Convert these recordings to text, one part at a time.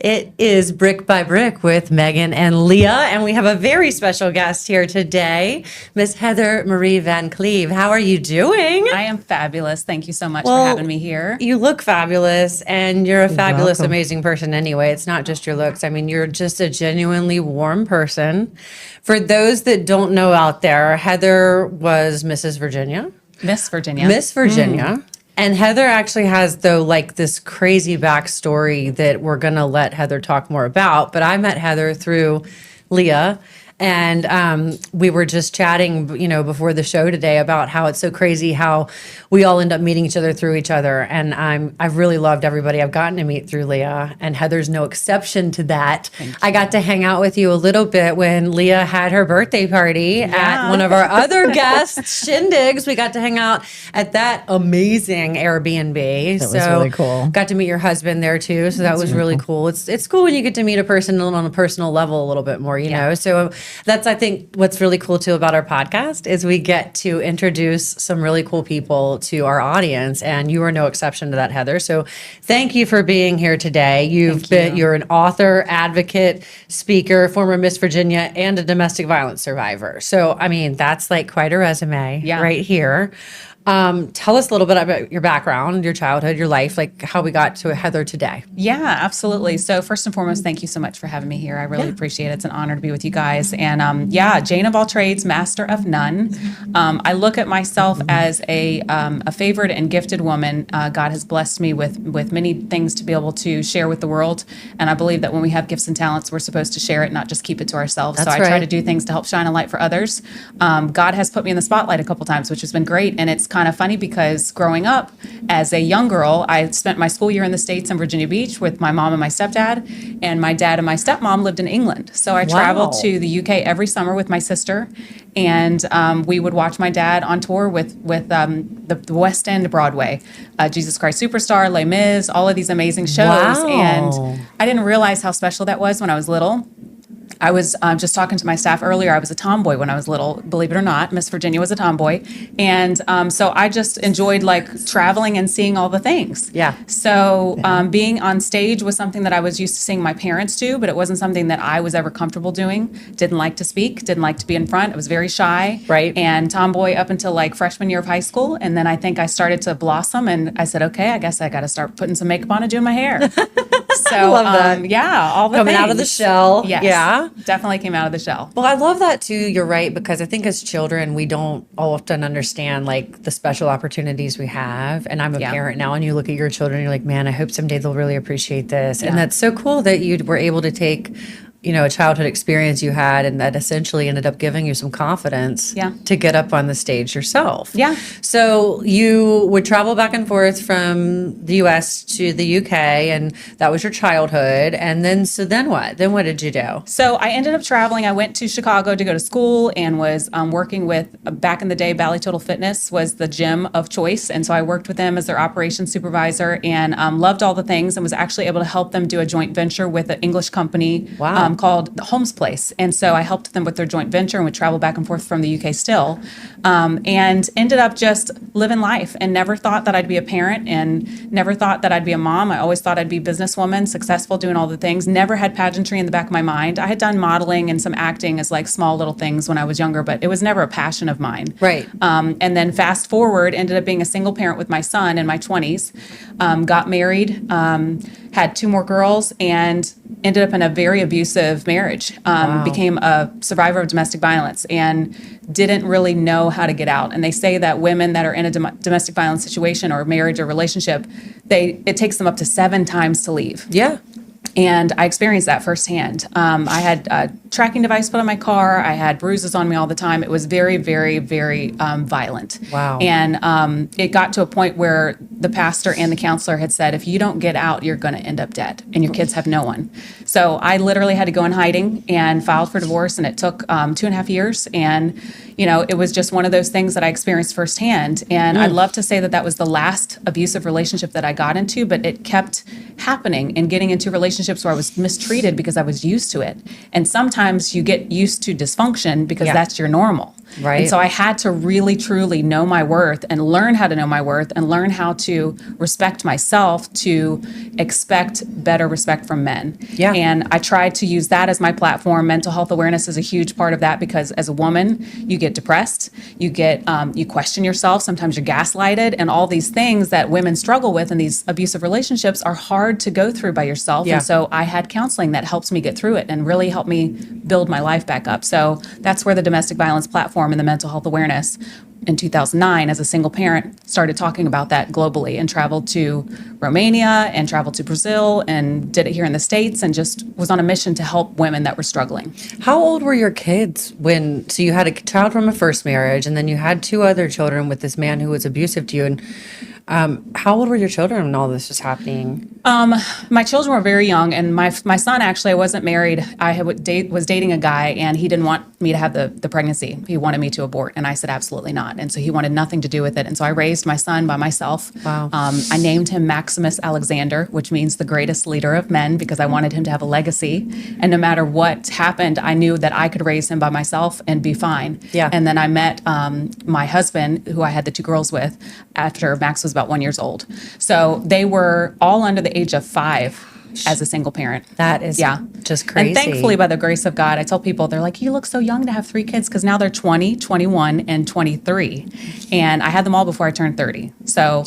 It is Brick by Brick with Maegan and Leah, and we have a very special guest here today, Miss Heather Marie Van Cleve. How are you doing? I am fabulous. Thank you so much for having me here. You look fabulous, and you're a fabulous, welcome. amazing person anyway. It's not just your looks. I mean, you're just a genuinely warm person. For those that don't know out there, Heather was Mrs. Virginia. Miss Virginia. Miss Virginia. And Heather actually has, though, like this crazy backstory that we're going to let Heather talk more about. But I met Heather through Leah. And we were just chatting, you know, before the show today about how it's so crazy how we all end up meeting each other through each other. And I've really loved everybody I've gotten to meet through Leah, and Heather's no exception to that. I got to hang out with you a little bit when Leah had her birthday party at one of our other guests' shindigs. We got to hang out at that amazing Airbnb. That was really cool. Got to meet your husband there too, so that was really cool. It's cool when you get to meet a person on a personal level a little bit more, you know. So that's, I think, what's really cool too about our podcast is we get to introduce some really cool people to our audience, and you are no exception to that, Heather. So thank you for being here today. You're an author, advocate, speaker, former Miss Virginia, and a domestic violence survivor. So I mean, that's like quite a resume right here. Tell us a little bit about your background, your childhood, your life, like how we got to Heather today. Yeah, absolutely. So first and foremost, thank you so much for having me here. I really appreciate it. It's an honor to be with you guys. And Jane of all trades, master of none. I look at myself as a favored and gifted woman. God has blessed me with many things to be able to share with the world. And I believe that when we have gifts and talents, we're supposed to share it, not just keep it to ourselves. That's I try to do things to help shine a light for others. God has put me in the spotlight a couple times, which has been great. And it's kind of funny because growing up as a young girl, I spent my school year in the States in Virginia Beach with my mom and my stepdad, and my dad and my stepmom lived in England. So I traveled to the UK every summer with my sister, and we would watch my dad on tour with the West End Broadway, Jesus Christ Superstar, Les Mis, all of these amazing shows. And I didn't realize how special that was when I was little. I was just talking to my staff earlier. I was a tomboy when I was little, believe it or not. Miss Virginia was a tomboy. And so I just enjoyed like traveling and seeing all the things. Yeah. So being on stage was something that I was used to seeing my parents do, but it wasn't something that I was ever comfortable doing. Didn't like to speak, didn't like to be in front. I was very shy. Right. And tomboy up until like freshman year of high school. And then I think I started to blossom, and I said, okay, I guess I got to start putting some makeup on and doing my hair. So I love that. Yeah, all the Coming things. out of the shell. Yes. Yeah. Definitely came out of the shell. Well, I love that too. You're right, because I think as children, we don't often understand like the special opportunities we have. And I'm a parent now, and you look at your children and you're like, man, I hope someday they'll really appreciate this. And that's so cool that you were able to take, you know, a childhood experience you had, and that essentially ended up giving you some confidence to get up on the stage yourself. Yeah. So you would travel back and forth from the US to the UK, and that was your childhood. And then what? Then what did you do? So I ended up traveling. I went to Chicago to go to school and was working with, back in the day, Bally Total Fitness was the gym of choice. And so I worked with them as their operations supervisor, and loved all the things, and was actually able to help them do a joint venture with an English company. Wow. Called the Holmes Place. And so I helped them with their joint venture and would travel back and forth from the UK still, and ended up just living life, and never thought that I'd be a parent, and never thought that I'd be a mom. I always thought I'd be a businesswoman, successful, doing all the things. Never had pageantry in the back of my mind. I had done modeling and some acting as like small little things when I was younger, but it was never a passion of mine. Right. And then fast forward, ended up being a single parent with my son in my 20s, got married, had 2 more girls, and ended up in a very abusive marriage. Became a survivor of domestic violence, and didn't really know how to get out. And they say that women that are in a domestic violence situation or marriage or relationship, it takes them up to 7 times to leave. Yeah. And I experienced that firsthand. I had a tracking device put on my car. I had bruises on me all the time. It was very, very, very violent. Wow. And it got to a point where the pastor and the counselor had said, if you don't get out, you're going to end up dead, and your kids have no one. So I literally had to go in hiding and filed for divorce, and it took 2.5 years. And, you know, it was just one of those things that I experienced firsthand. And I'd love to say that that was the last abusive relationship that I got into, but it kept happening and getting into relationships where I was mistreated because I was used to it. And sometimes you get used to dysfunction because that's your normal. Right. And so I had to really, truly know my worth and learn how to know my worth and learn how to respect myself to expect better respect from men. Yeah. And I tried to use that as my platform. Mental health awareness is a huge part of that because as a woman, you get depressed, you question yourself, sometimes you're gaslighted, and all these things that women struggle with in these abusive relationships are hard to go through by yourself. Yeah. And so I had counseling that helps me get through it and really helped me build my life back up. So that's where the domestic violence platform and the mental health awareness in 2009 as a single parent started talking about that globally, and traveled to Romania and traveled to Brazil and did it here in the States and just was on a mission to help women that were struggling. How old were your kids so you had a child from a first marriage and then you had two other children with this man who was abusive to you, and how old were your children when all this was happening? My children were very young, and my son, actually, I wasn't married. I was dating a guy, and he didn't want me to have the pregnancy. He wanted me to abort, and I said absolutely not. And so he wanted nothing to do with it. And so I raised my son by myself. Wow. I named him Maximus Alexander, which means the greatest leader of men, because I wanted him to have a legacy. And no matter what happened, I knew that I could raise him by myself and be fine. Yeah. And then I met my husband, who I had the two girls with, after Max was about 1 year old. So they were all under the age of 5 as a single parent. That is just crazy. And thankfully, by the grace of God, I tell people, they're like, you look so young to have 3 kids, because now they're 20, 21, and 23. And I had them all before I turned 30. So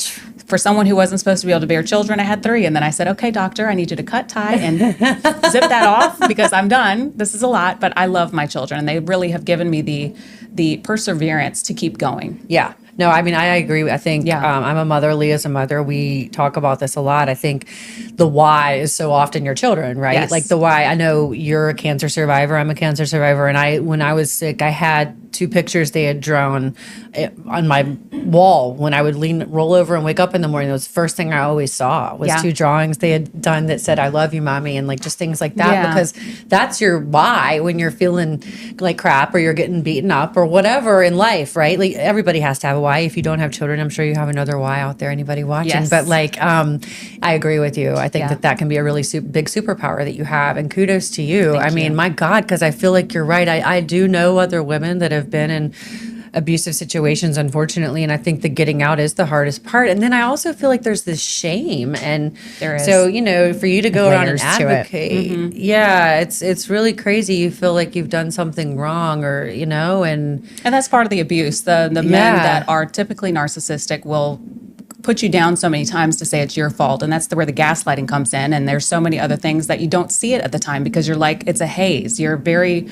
for someone who wasn't supposed to be able to bear children, I had 3. And then I said, okay, doctor, I need you to cut, tie, and zip that off, because I'm done. This is a lot, but I love my children. And they really have given me the perseverance to keep going. Yeah. No, I mean, I agree. I think I'm a mother. Leah's a mother. We talk about this a lot. I think the why is so often your children, right? Yes. Like the why. I know you're a cancer survivor. I'm a cancer survivor. And when I was sick, I had 2 pictures they had drawn on my wall when I would roll over and wake up in the morning. It was the first thing I always saw was 2 drawings they had done that said, I love you, mommy. And like just things like that, because that's your why when you're feeling like crap or you're getting beaten up or whatever in life, right? Like everybody has to have a why. If you don't have children, I'm sure you have another why out there, anybody watching. Yes. But like, I agree with you. I think that can be a really big superpower that you have. And kudos to you. Thank I mean, you. my God, because I feel like you're right. I do know other women that have been in abusive situations, unfortunately, and I think the getting out is the hardest part. And then I also feel like there's this shame, and There is. so for you to go around and Layers to it. advocate, it's really crazy. You feel like you've done something wrong, or and that's part of the abuse. The men that are typically narcissistic will put you down so many times to say it's your fault, and that's where the gaslighting comes in. And there's so many other things that you don't see it at the time because you're like, it's a haze. You're very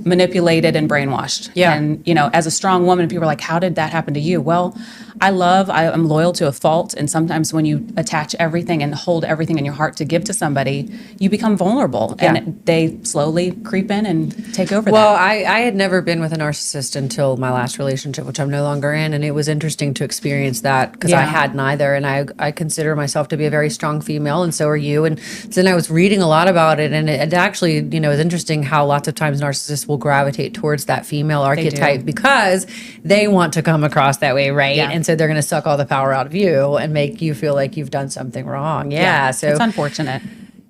manipulated and brainwashed. Yeah. And as a strong woman, people are like, how did that happen to you? Well, I'm loyal to a fault, and sometimes when you attach everything and hold everything in your heart to give to somebody, you become vulnerable, and they slowly creep in and take over. Well, that. I had never been with a narcissist until my last relationship, which I'm no longer in, and it was interesting to experience that because I had neither, and I consider myself to be a very strong female, and so are you. And so then I was reading a lot about it, and it actually, is interesting how lots of times narcissists will gravitate towards that female archetype because they want to come across that way, right? Yeah. And so they're going to suck all the power out of you and make you feel like you've done something wrong. Yeah. So it's unfortunate.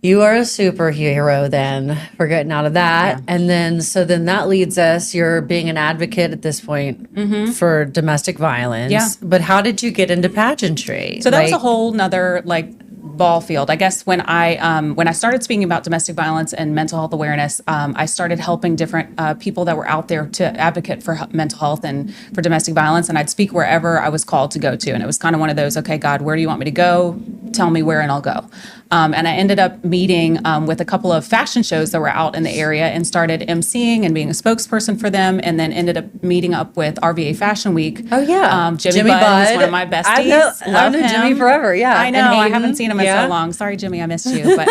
you are a superhero then for getting out of that. Yeah. And then that leads us, you're being an advocate at this point for domestic violence. Yeah. But how did you get into pageantry? So that was a whole nother ball field. I guess when I started speaking about domestic violence and mental health awareness, I started helping different people that were out there to advocate for mental health and for domestic violence. And I'd speak wherever I was called to go to. And it was kind of one of those, okay, God, where do you want me to go? Tell me where and I'll go. And I ended up meeting with a couple of fashion shows that were out in the area and started emceeing and being a spokesperson for them, and then ended up meeting up with RVA Fashion Week. Oh, yeah. Jimmy Budd is one of my besties. I've known Jimmy forever, yeah. I know. And I Hayden, haven't seen him in so long. Sorry, Jimmy, I missed you. But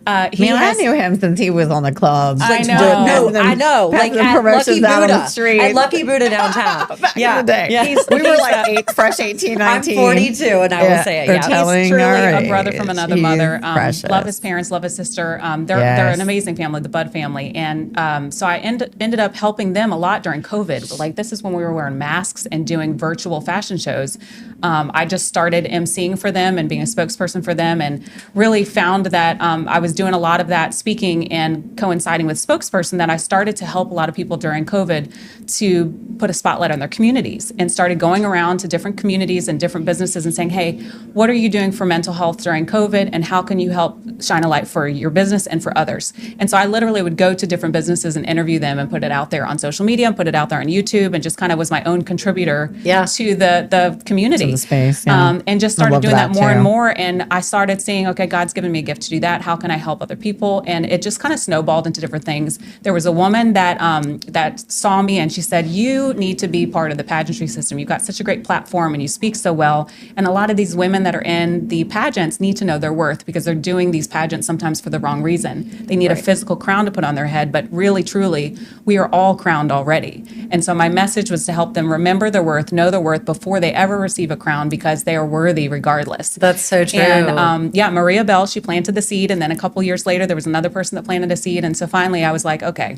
I knew him since he was on the club. I know. I know. Like at promotions Lucky out on the Buddha. street. At Lucky Buddha downtown. Back in the day. Yeah. We were like fresh 18, 19. I'm 42, and I will say it. they're Yeah. telling He's truly our a brother from age. another He's mother. precious. Love his parents, love his sister. They're Yes. an amazing family, the Budd family. And so I ended up helping them a lot during COVID. Like, this is when we were wearing masks and doing virtual fashion shows. I just started emceeing for them and being a spokesperson for them, and really found that I was was doing a lot of that speaking and coinciding with spokesperson that I started to help a lot of people during COVID to put a spotlight on their communities and started going around to different communities and different businesses and saying, hey, what are you doing for mental health during COVID and how can you help shine a light for your business and for others? And so I literally would go to different businesses and interview them and put it out there on social media and put it out there on YouTube and just kind of was my own contributor to the community. To the space, yeah. And just I started love doing that more too. and more. And I started seeing, okay, God's given me a gift to do that. How can I help other people? And it just kind of snowballed into different things. There was a woman that that saw me and she said, you need to be part of the pageantry system. You've got such a great platform and you speak so well. And a lot of these women that are in the pageants need to know their worth because they're doing these pageants sometimes for the wrong reason. They need a physical crown to put on their head, but really, truly, we are all crowned already. And so my message was to help them remember their worth, know their worth before they ever receive a crown because they are worthy regardless. That's so true. And Maria Bell, she planted the seed. And then a couple years later, there was another person that planted a seed. And so finally I was like, okay,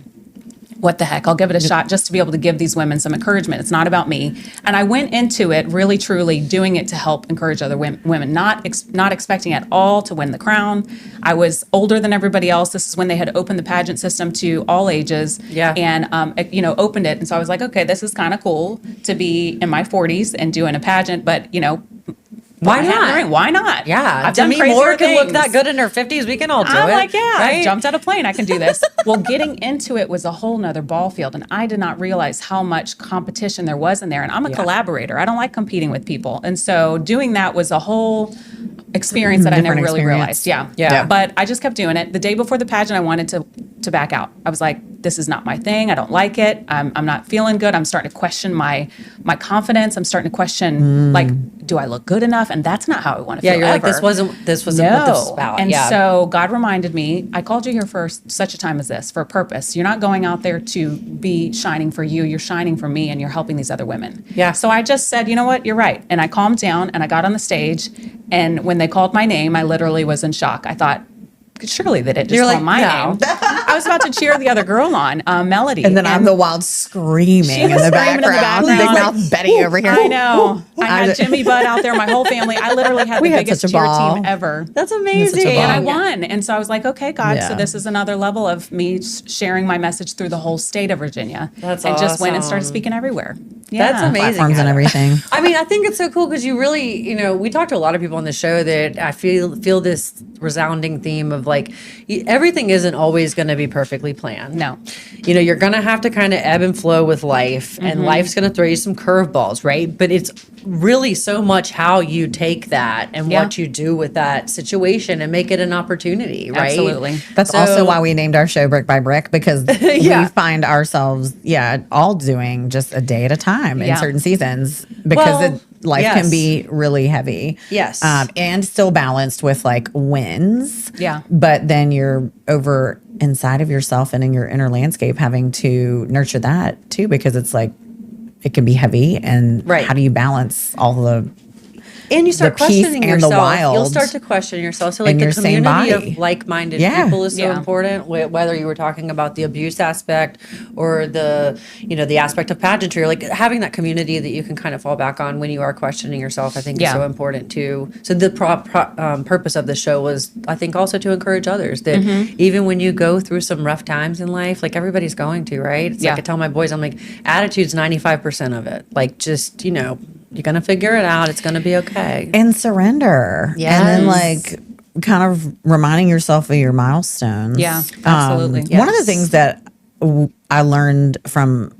what the heck, I'll give it a shot just to be able to give these women some encouragement. It's not about me. And I went into it really, truly doing it to help encourage other women, not expecting at all to win the crown. I was older than everybody else. This is when they had opened the pageant system to all ages and, opened it. And so I was like, okay, this is kind of cool to be in my 40s and doing a pageant, but, why not? Why not? Yeah. I've done Demi crazier Moore can look things. that good in her 50s. We can all do it. I'm like, right? I jumped out of a plane. I can do this. Well, getting into it was a whole nother ball field. And I did not realize how much competition there was in there. And I'm a collaborator. I don't like competing with people. And so doing that was a whole experience that I never really realized. Yeah. But I just kept doing it. The day before the pageant, I wanted to back out. I was like, this is not my thing. I don't like it. I'm not feeling good. I'm starting to question my confidence. I'm starting to question, do I look good enough? And that's not how I want to feel. Yeah, you're like, this wasn't what this was about. And so God reminded me, I called you here for such a time as this, for a purpose. You're not going out there to be shining for you. You're shining for me and you're helping these other women. Yeah. So I just said, you know what? You're right. And I calmed down and I got on the stage. And when they called my name, I literally was in shock. I thought, surely they didn't just call my name. I was about to cheer the other girl on, Melody. And then I'm the wild screaming in the background. Big mouth Betty over here. I know. I had Jimmy Budd out there, my whole family. I literally had the biggest such a cheer ball. team ever. That's amazing. And I won. And so I was like, okay, God, Yeah. so this is another level of me sharing my message through the whole state of Virginia. That's and just went and awesome. started speaking everywhere. Yeah. That's amazing. Platforms and everything. I mean, I think it's so cool because you really, we talked to a lot of people on the show that I feel this resounding theme of like, everything isn't always going to be perfectly planned. No. You're going to have to kind of ebb and flow with life, and life's going to throw you some curveballs, right? But it's really so much how you take that and what you do with that situation and make it an opportunity, right? Absolutely. That's also why we named our show Brick by Brick, because we find ourselves, all doing just a day at a time in certain seasons because life can be really heavy. Yes. And still balanced with like wins. Yeah. But then you're over inside of yourself and in your inner landscape having to nurture that too, because it's like, it can be heavy. And how do you balance all the And you start the peace questioning and the yourself. wild You'll start to question yourself. So like in the your same community body. of like-minded Yeah. people is so Yeah. important. Whether you were talking about the abuse aspect or the aspect of pageantry, or like having that community that you can kind of fall back on when you are questioning yourself, I think is so important too. So the purpose of the show was, I think, also to encourage others that even when you go through some rough times in life, like everybody's going to, right? It's like I tell my boys, I'm like, attitude's 95% of it. Like just, you're going to figure it out. It's going to be okay. and surrender. Yes. And then like kind of reminding yourself of your milestones. Yeah, absolutely. One of the things that I learned from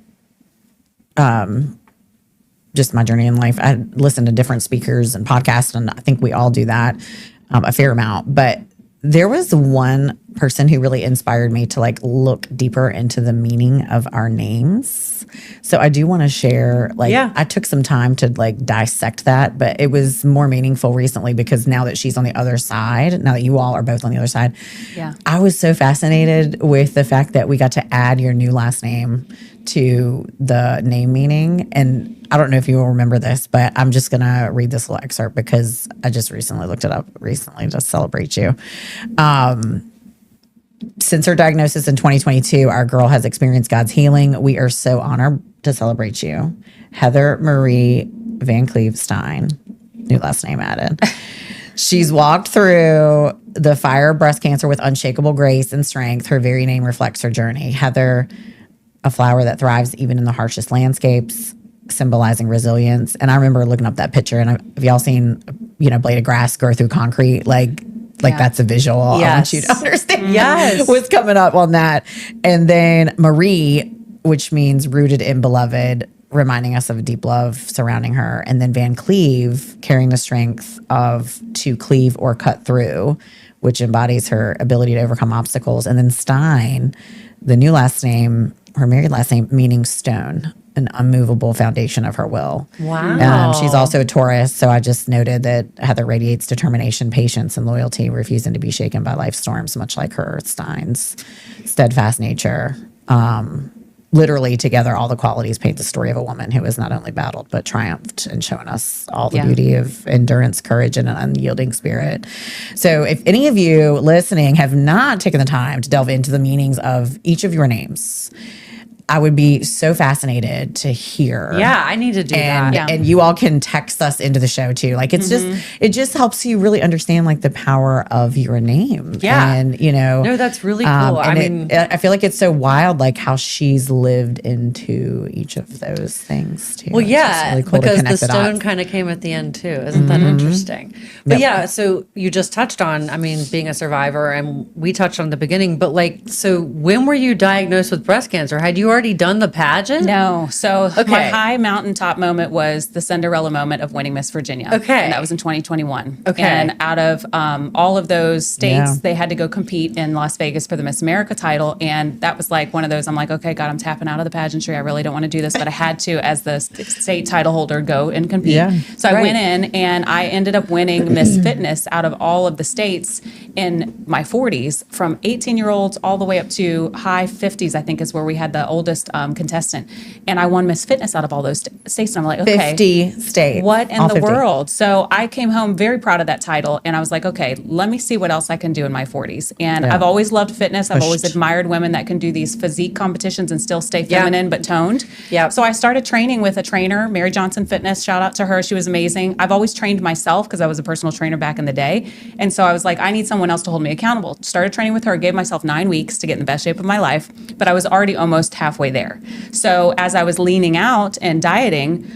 just my journey in life, I listened to different speakers and podcasts, and I think we all do that a fair amount. But there was one person who really inspired me to like look deeper into the meaning of our names. So I do want to share, I took some time to like dissect that, but it was more meaningful recently because now that she's on the other side, now that you all are both on the other side, I was so fascinated with the fact that we got to add your new last name to the name meaning. And I don't know if you will remember this, but I'm just going to read this little excerpt because I just recently looked it up to celebrate you. Since her diagnosis in 2022, our girl has experienced God's healing. We are so honored to celebrate you. Heather Marie Van Clevestein, new last name added. She's walked through the fire of breast cancer with unshakable grace and strength. Her very name reflects her journey. Heather, a flower that thrives even in the harshest landscapes, symbolizing resilience. And I remember looking up that picture, and have y'all seen, a blade of grass go through concrete? Like that's a visual. I want you to understand what's coming up on that. And then Marie, which means rooted in beloved, reminding us of deep love surrounding her. And then Van Cleve, carrying the strength of to cleave or cut through, which embodies her ability to overcome obstacles. And then Stein, the new last name, her married last name, meaning stone, an unmovable foundation of her will. Wow. She's also a Taurus, so I just noted that Heather radiates determination, patience, and loyalty, refusing to be shaken by life storms, much like her Stein's steadfast nature. Literally together, all the qualities paint the story of a woman who has not only battled, but triumphed, and shown us all the beauty of endurance, courage, and an unyielding spirit. So if any of you listening have not taken the time to delve into the meanings of each of your names, I would be so fascinated to hear. Yeah, I need to do that. Yeah. And you all can text us into the show too. Like it's it just helps you really understand like the power of your name. Yeah. And No, that's really cool. I feel like it's so wild, like how she's lived into each of those things too. Well, It's yeah, just really cool to because the connect the stone dots. kind of came at the end too. Isn't that interesting? But yeah, so you just touched on, being a survivor, and we touched on the beginning, but so when were you diagnosed with breast cancer? Had you already done the pageant? No. So my Okay. high mountaintop moment was the Cinderella moment of winning Miss Virginia. Okay. And that was in 2021. Okay. And out of all of those states, Yeah. they had to go compete in Las Vegas for the Miss America title. And that was like one of those, I'm like, okay, God, I'm tapping out of the pageantry. I really don't want to do this, but I had to, as the state title holder, go and compete. Yeah. So I Right. went in and I ended up winning Miss Fitness out of all of the states in my 40s, from 18-year-olds all the way up to high 50s, I think is where we had the oldest contestant. And I won Miss Fitness out of all those states. And I'm like, okay. 50 states. What in all the 50. world? So I came home very proud of that title. And I was like, okay, let me see what else I can do in my 40s. And Yeah. I've always loved fitness. I've always Pushed. admired women that can do these physique competitions and still stay feminine but toned. Yeah. So I started training with a trainer, Mary Johnson Fitness. Shout out to her. She was amazing. I've always trained myself because I was a personal trainer back in the day. And so I was like, I need someone else to hold me accountable. Started training with her, gave myself 9 weeks to get in the best shape of my life, but I was already almost halfway there. So as I was leaning out and dieting,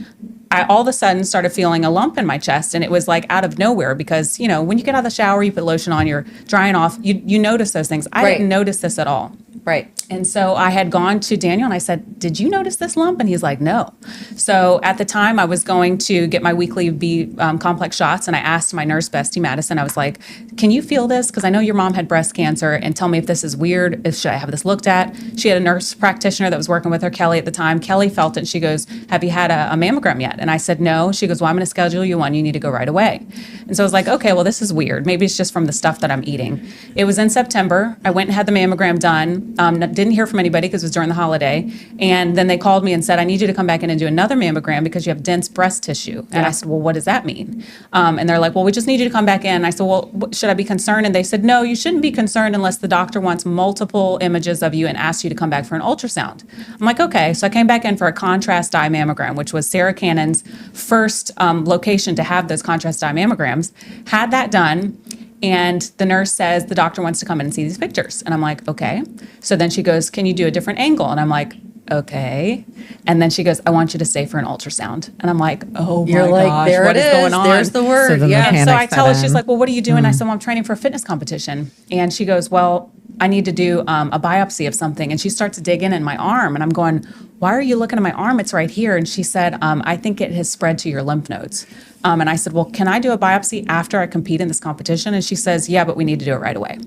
I all of a sudden started feeling a lump in my chest, and it was like out of nowhere because, when you get out of the shower, you put lotion on, you're drying off, you notice those things. I Right. didn't notice this at all. Right. And so I had gone to Daniel and I said, did you notice this lump? And he's like, no. So at the time I was going to get my weekly B complex shots, and I asked my nurse, Bestie Madison, I was like, can you feel this? Because I know your mom had breast cancer, and tell me if this is weird. Should I have this looked at? She had a nurse practitioner that was working with her, Kelly, at the time. Kelly felt it. And she goes, have you had a mammogram yet? And I said, no. She goes, well, I'm going to schedule you one. You need to go right away. And so I was like, okay, well, this is weird. Maybe it's just from the stuff that I'm eating. It was in September. I went and had the mammogram done. Didn't hear from anybody because it was during the holiday. And then they called me and said, I need you to come back in and do another mammogram because you have dense breast tissue. And I said, well, what does that mean? And they're like, well, we just need you to come back in. And I said, well, should I be concerned? And they said, no, you shouldn't be concerned unless the doctor wants multiple images of you and asks you to come back for an ultrasound. I'm like, okay. So I came back in for a contrast dye mammogram, which was Sarah Cannon's first location to have those contrast dye mammograms. Had that done. And the nurse says, the doctor wants to come in and see these pictures. And I'm like, okay. So then she goes, can you do a different angle? And I'm like, okay. And then she goes, I want you to stay for an ultrasound. And I'm like, oh You're my like, gosh, there what it is is. going on? There's the word. So then the yeah. And so I panic tell her, set she's in. like, well, what are you doing? I said, well, I'm training for a fitness competition. And she goes, well, I need to do a biopsy of something. And she starts digging in my arm. And I'm going, why are you looking at my arm? It's right here. And she said, I think it has spread to your lymph nodes. And I said, well, can I do a biopsy after I compete in this competition? And she says, yeah, but we need to do it right away.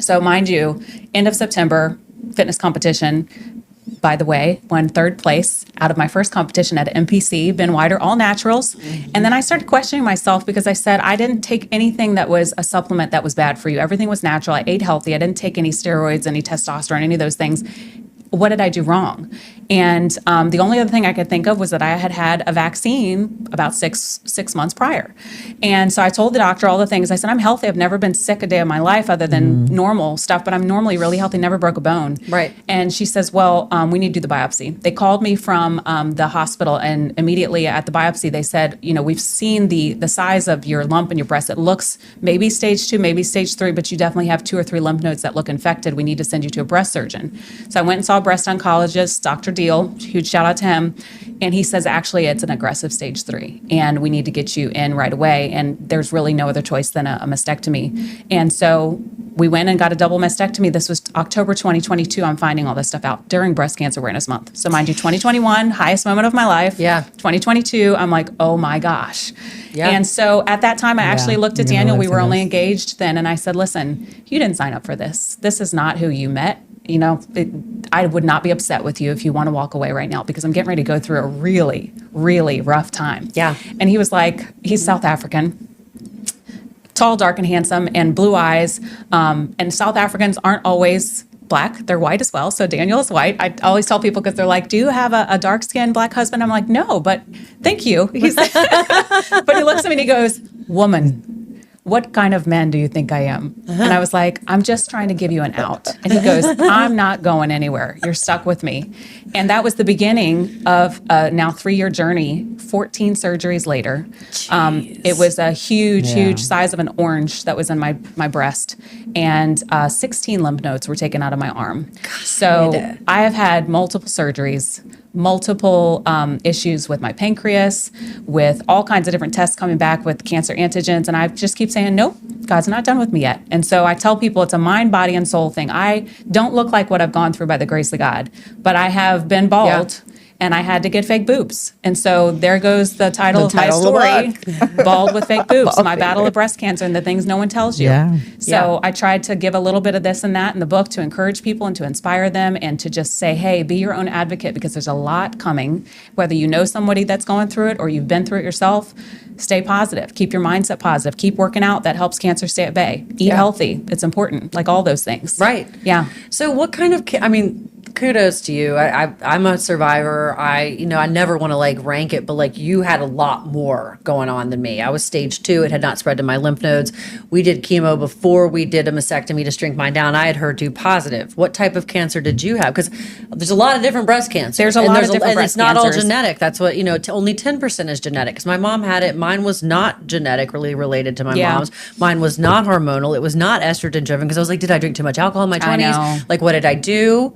So mind you, end of September, fitness competition. By the way, won third place out of my first competition at MPC, Ben Wider, all naturals. And then I started questioning myself because I said, I didn't take anything that was a supplement that was bad for you. Everything was natural. I ate healthy. I didn't take any steroids, any testosterone, any of those things. What did I do wrong? And the only other thing I could think of was that I had had a vaccine about six months prior. And so I told the doctor all the things. I said, I'm healthy. I've never been sick a day of my life other than normal stuff, but I'm normally really healthy, never broke a bone. Right. And she says, well, we need to do the biopsy. They called me from the hospital, and immediately at the biopsy, they said, we've seen the size of your lump in your breast. It looks maybe stage 2, maybe stage 3, but you definitely have 2 or 3 lymph nodes that look infected. We need to send you to a breast surgeon. So I went and saw a breast oncologist, Dr. Deal, huge shout out to him. And he says, actually, it's an aggressive stage 3, and we need to get you in right away. And there's really no other choice than a mastectomy. And so we went and got a double mastectomy. This was October 2022. I'm finding all this stuff out during Breast Cancer Awareness Month. So mind you, 2021, highest moment of my life. Yeah. 2022, I'm like, oh my gosh. Yeah. And so at that time, I actually looked at you're gonna Daniel. live We were through only this. engaged then. And I said, listen, you didn't sign up for this. This is not who you met. I would not be upset with you if you want to walk away right now, because I'm getting ready to go through a really, really rough time. Yeah. And he was like, he's South African, tall, dark, and handsome, and blue eyes. And South Africans aren't always Black. They're white as well. So Daniel is white. I always tell people, because they're like, do you have a dark-skinned Black husband? I'm like, no, but thank you. But he looks at me and he goes, woman, what kind of man do you think I am? And I was like, I'm just trying to give you an out. And he goes, I'm not going anywhere. You're stuck with me. And that was the beginning of a now 3-year journey, 14 surgeries later. It was a huge size of an orange that was in my breast. And 16 lymph nodes were taken out of my arm. So I have had multiple surgeries, multiple issues with my pancreas, with all kinds of different tests coming back with cancer antigens. And I just keep saying, nope, God's not done with me yet. And so I tell people it's a mind, body, and soul thing. I don't look like what I've gone through by the grace of God, but I have been bald. And I had to get fake boobs. And so there goes the title of my story, Bald with Fake Boobs, My Battle of Breast Cancer and the Things No One Tells you. Yeah. So I tried to give a little bit of this and that in the book to encourage people and to inspire them, and to just say, hey, be your own advocate, because there's a lot coming. Whether you know somebody that's going through it or you've been through it yourself, stay positive. Keep your mindset positive. Keep working out. That helps cancer stay at bay. Eat healthy. It's important. Like all those things. Right. Yeah. So what kind of, kudos to you. I'm a survivor. I never want to like rank it, but like you had a lot more going on than me. I was stage 2. It had not spread to my lymph nodes. We did chemo before we did a mastectomy to shrink mine down. I had HER2 positive. What type of cancer did you have? Because there's a lot of different breast cancers. There's a lot of different and breast it's not all cancers. genetic. That's what, only 10% is genetic. Because my mom had it. Mine was not genetically related to my mom's. Mine was not hormonal. It was not estrogen driven. Because I was like, did I drink too much alcohol in my 20s? know. Like, what did I do?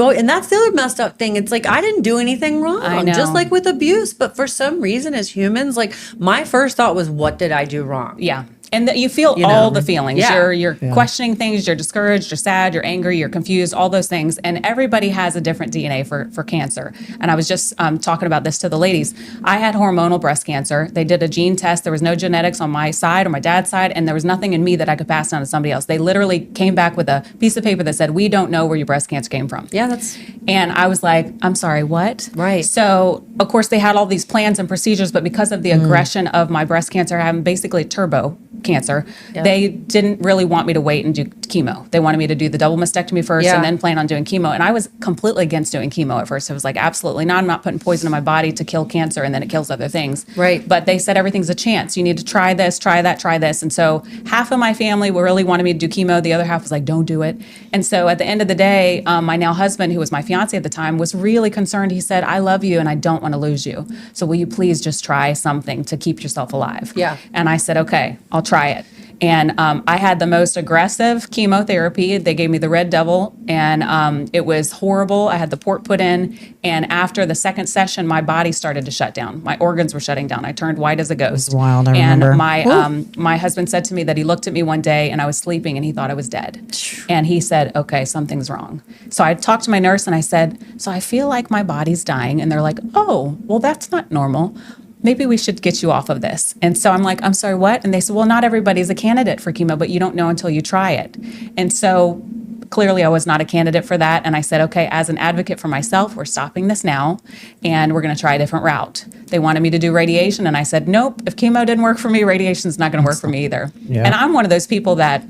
And that's the other messed up thing. It's like, I didn't do anything wrong. I know. Just like with abuse. But for some reason, as humans, like my first thought was, what did I do wrong? Yeah. And you feel all the feelings. Yeah. You're questioning things. You're discouraged. You're sad. You're angry. You're confused. All those things. And everybody has a different DNA for cancer. And I was just talking about this to the ladies. I had hormonal breast cancer. They did a gene test. There was no genetics on my side or my dad's side, and there was nothing in me that I could pass down to somebody else. They literally came back with a piece of paper that said, "We don't know where your breast cancer came from." Yeah, that's And I was like, I'm sorry, what? Right. So, of course, they had all these plans and procedures, but because of the aggression of my breast cancer, having basically turbo cancer, they didn't really want me to wait and do chemo. They wanted me to do the double mastectomy first and then plan on doing chemo. And I was completely against doing chemo at first. I was like, absolutely not. I'm not putting poison in my body to kill cancer, and then it kills other things. Right. But they said everything's a chance. You need to try this, try that, try this. And so half of my family really wanted me to do chemo. The other half was like, don't do it. And so at the end of the day, my now husband, who was my fiance at the time, was really concerned. He said, I love you and I don't want to lose you. So will you please just try something to keep yourself alive? Yeah. And I said, okay, I'll try it. And I had the most aggressive chemotherapy. They gave me the Red Devil, and it was horrible. I had the port put in, and after the second session, my body started to shut down. My organs were shutting down. I turned white as a ghost. It was wild, I and remember. my husband said to me that he looked at me one day, and I was sleeping, and he thought I was dead. And he said, okay, something's wrong. So I talked to my nurse, and I said, so I feel like my body's dying. And they're like, oh, well, that's not normal. Maybe we should get you off of this. And so I'm like, I'm sorry, what? And they said, well, not everybody's a candidate for chemo, but you don't know until you try it. And so clearly I was not a candidate for that. And I said, okay, as an advocate for myself, we're stopping this now, and we're going to try a different route. They wanted me to do radiation, and I said, nope, if chemo didn't work for me, radiation's not going to work for me either. Yeah. And I'm one of those people that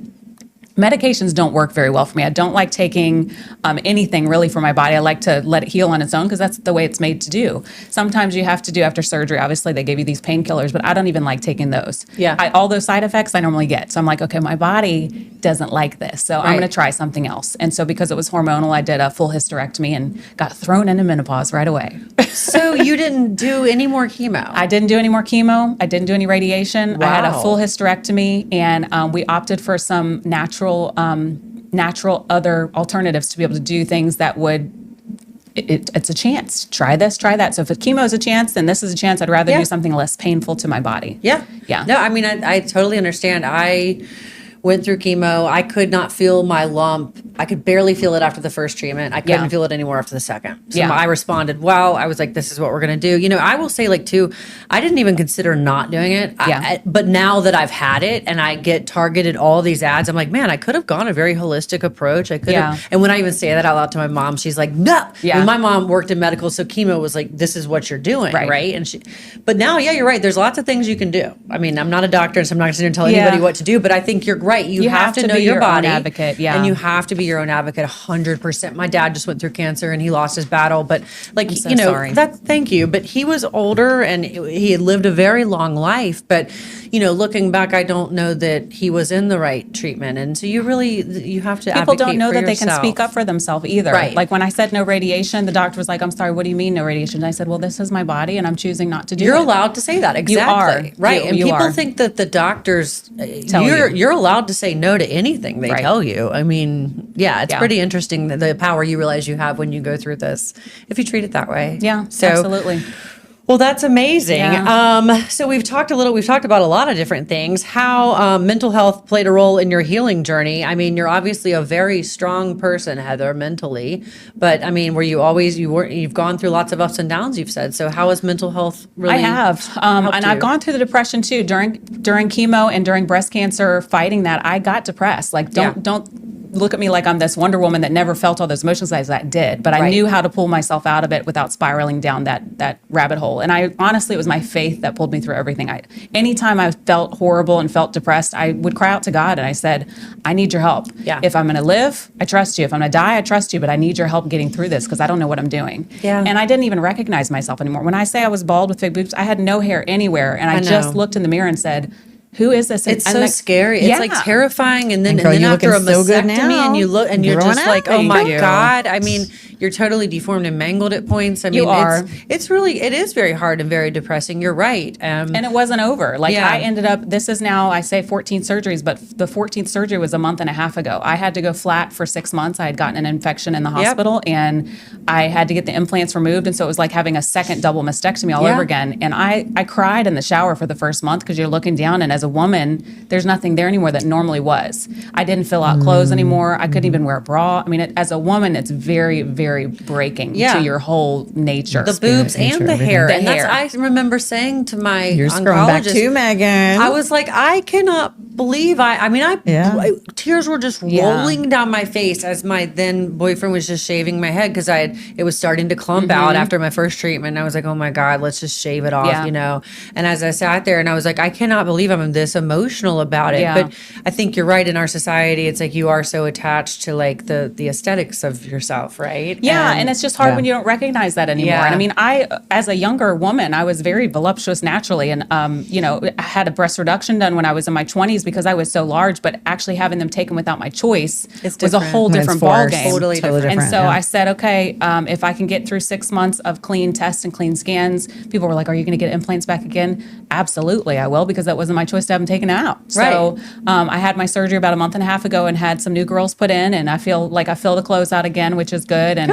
medications don't work very well for me. I don't like taking anything really for my body. I like to let it heal on its own because that's the way it's made to do. Sometimes you have to do after surgery. Obviously, they give you these painkillers, but I don't even like taking those. Yeah. All those side effects I normally get. So I'm like, okay, my body doesn't like this. So I'm Right. going to try something else. And so because it was hormonal, I did a full hysterectomy and got thrown into menopause right away. So you didn't do any more chemo? I didn't do any more chemo. I didn't do any radiation. I had a Wow. full hysterectomy, and we opted for some natural other alternatives to be able to do things that would. It's a chance. Try this, try that. So if chemo is a chance, then this is a chance. I'd rather Yeah. do something less painful to my body. Yeah. Yeah. No, I mean, I totally understand. I went through chemo. I could not feel my lump. I could barely feel it after the first treatment. I couldn't Yeah. feel it anymore after the second. So Yeah. I responded well. I was like, this is what we're going to do. You know, I will say like too, I didn't even consider not doing it. Yeah. But now that I've had it and I get targeted all these ads, I'm like, man, I could have gone a very holistic approach. I could have. Yeah. And when I even say that out loud to my mom, she's like, no. Yeah. And my mom worked in medical. So chemo was like, this is what you're doing. Right. Right. And but now, yeah, you're right. There's lots of things you can do. I mean, I'm not a doctor, so I'm not going to sit here and tell Yeah. anybody what to do, but I think you're right. You have to know be your your body. own advocate, yeah. And you have to be your own advocate 100%. My dad just went through cancer and he lost his battle, but like, I'm so you know, sorry. thank you. But he was older and he had lived a very long life. But, you know, looking back, I don't know that he was in the right treatment. And so you have to People don't advocate know for that they can yourself. speak up for themselves either. Right. Like when I said no radiation, the doctor was like, I'm sorry, what do you mean no radiation? And I said, well, this is my body and I'm choosing not to do You're it. allowed to say that. Exactly. are. Right. And You people are. think that the doctors, Tell you. you're allowed to say no to anything they Right. tell you. I mean, yeah, it's Yeah. pretty interesting the power you realize you have when you go through this, if you treat it that way. Yeah, So, absolutely. well, that's amazing. Yeah. So we've talked about a lot of different things. How mental health played a role in your healing journey. I mean, you're obviously a very strong person, Heather, mentally. But I mean, you've gone through lots of ups and downs, you've said. So how has mental health really I have, and you? I've gone through the depression too during chemo and during breast cancer. Fighting that, I got depressed. Like, don't look at me like I'm this Wonder Woman that never felt all those emotions as I did. But I Right. knew how to pull myself out of it without spiraling down that rabbit hole. And I honestly, it was my faith that pulled me through everything. Anytime I felt horrible and felt depressed, I would cry out to God and I said, I need your help. Yeah. If I'm going to live, I trust you. If I'm going to die, I trust you. But I need your help getting through this because I don't know what I'm doing. Yeah. And I didn't even recognize myself anymore. When I say I was bald with big boobs, I had no hair anywhere. And I know. just looked in the mirror and said, who is this? It's And so like, scary. It's like yeah. terrifying. And then, And girl, and then you after a looking so good mastectomy now. and you're Growing just like, out. oh my Thank you. God. I mean, you're totally deformed and mangled at points. I mean, You are. it is very hard and very depressing. You're right. And it wasn't over. Like Yeah. I ended up, this is now, I say 14 surgeries, but the 14th surgery was a month and a half ago. I had to go flat for 6 months. I had gotten an infection in the hospital and I had to get the implants removed. And so it was like having a second double mastectomy all Yeah. over again. And I cried in the shower for the first month because you're looking down and as a woman, there's nothing there anymore that normally was. I didn't fill out clothes anymore. I couldn't even wear a bra. I mean, as a woman, it's very, very breaking Yeah. to your whole nature. the boobs nature, and the everything. hair. The And hair. I remember saying to my You're scrolling back oncologist, to Megan. I was like, I cannot believe Yeah. tears were just Yeah. rolling down my face as my then boyfriend was just shaving my head because it was starting to clump Mm-hmm. out after my first treatment. And I was like, oh my God, let's just shave it off, Yeah. you know? And as I sat there and I was like, I cannot believe I'm this emotional about it. Yeah. But I think you're right. In our society, it's like you are so attached to like the aesthetics of yourself, right? Yeah, and it's just hard Yeah. when you don't recognize that anymore. Yeah. And I mean, as a younger woman, I was very voluptuous naturally, and I had a breast reduction done when I was in my 20s because I was so large. But actually having them taken without my choice It's was a different. whole When it's different forced. ballgame. Totally different. And so yeah. I said, okay, if I can get through 6 months of clean tests and clean scans, people were like, "Are you going to get implants back again?" Absolutely, I will, because that wasn't my choice to have them taken out. So I had my surgery about a month and a half ago and had some new girls put in, and I feel like I fill the clothes out again, which is good. And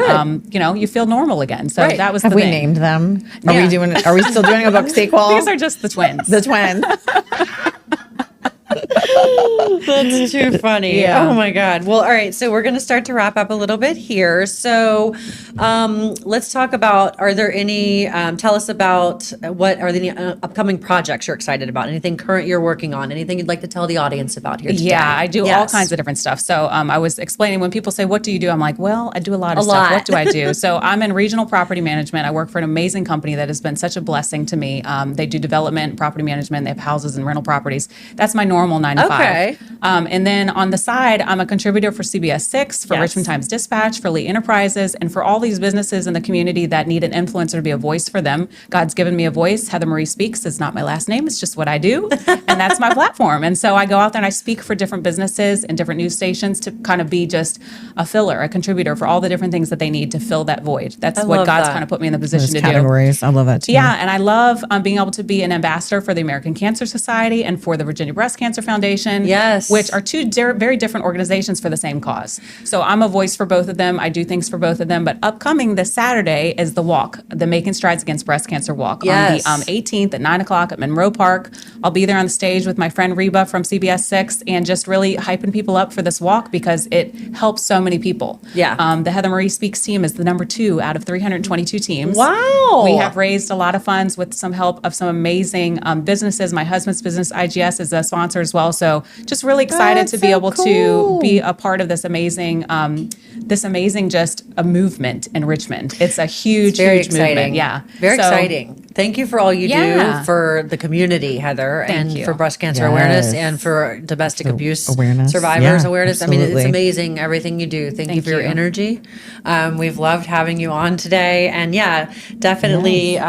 you feel normal again. So Right. that was Have the we thing. named them? Yeah. Are we still doing a book sequel? These are just the twins. the twins. That's too funny. Yeah. Oh my God. Well, all right. So we're going to start to wrap up a little bit here. So let's talk about, are there any, tell us about what are the upcoming projects you're excited about? Anything current you're working on? Anything you'd like to tell the audience about here today? Yeah, I do all Yes. kinds of different stuff. So I was explaining when people say, what do you do? I'm like, well, I do a lot of A stuff. lot. What do I do? So I'm in regional property management. I work for an amazing company that has been such a blessing to me. They do development, property management. They have houses and rental properties. That's my normal normal 9 to Okay. 5. And then on the side, I'm a contributor for CBS 6, for Yes. Richmond Times Dispatch, for Lee Enterprises, and for all these businesses in the community that need an influencer to be a voice for them. God's given me a voice. Heather Marie Speaks is not my last name. It's just what I do. And that's my platform. And so I go out there and I speak for different businesses and different news stations to kind of be just a filler, a contributor for all the different things that they need to fill that void. That's I what love God's that. kind of put me in the position Those to do. categories. I love that too. Yeah, and I love being able to be an ambassador for the American Cancer Society and for the Virginia Breast Cancer Foundation. Yes. Which are two very different organizations for the same cause. So I'm a voice for both of them. I do things for both of them. But upcoming this Saturday is the walk, the Making Strides Against Breast Cancer walk Yes. on the 18th at 9 o'clock at Monroe Park. I'll be there on the stage with my friend Reba from CBS 6 and just really hyping people up for this walk because it helps so many people. Yeah. The Heather Marie Speaks team is the number 2 out of 322 teams. Wow. We have raised a lot of funds with some help of some amazing businesses. My husband's business, IGS, is a sponsor as well. So just really excited That's to be so able cool. to be a part of this amazing just a movement in Richmond. It's a huge, Very huge exciting. movement. Yeah. Very So, exciting. Thank you for all you Yeah. do for the community, Heather, Thank and you. for breast cancer Yes. awareness and for domestic abuse awareness. survivors Yeah, awareness. I mean, it's absolutely. amazing everything you do. Thank you Thank for your you. energy. We've loved having you on today. And yeah, definitely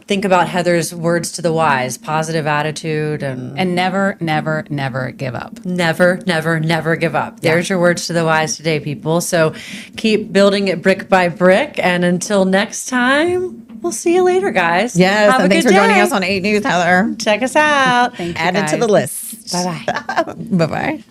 think about Heather's words to the wise, positive attitude And never, never, never give up. never, never, never give up. There's your words to the wise today, people. So keep building it brick by brick. And until next time, we'll see you later, guys. Yes. Have a And thanks good for joining day. us on 8 News, Heather. Check us out. Thank you, Add it to guys. the list. Bye bye. Bye bye.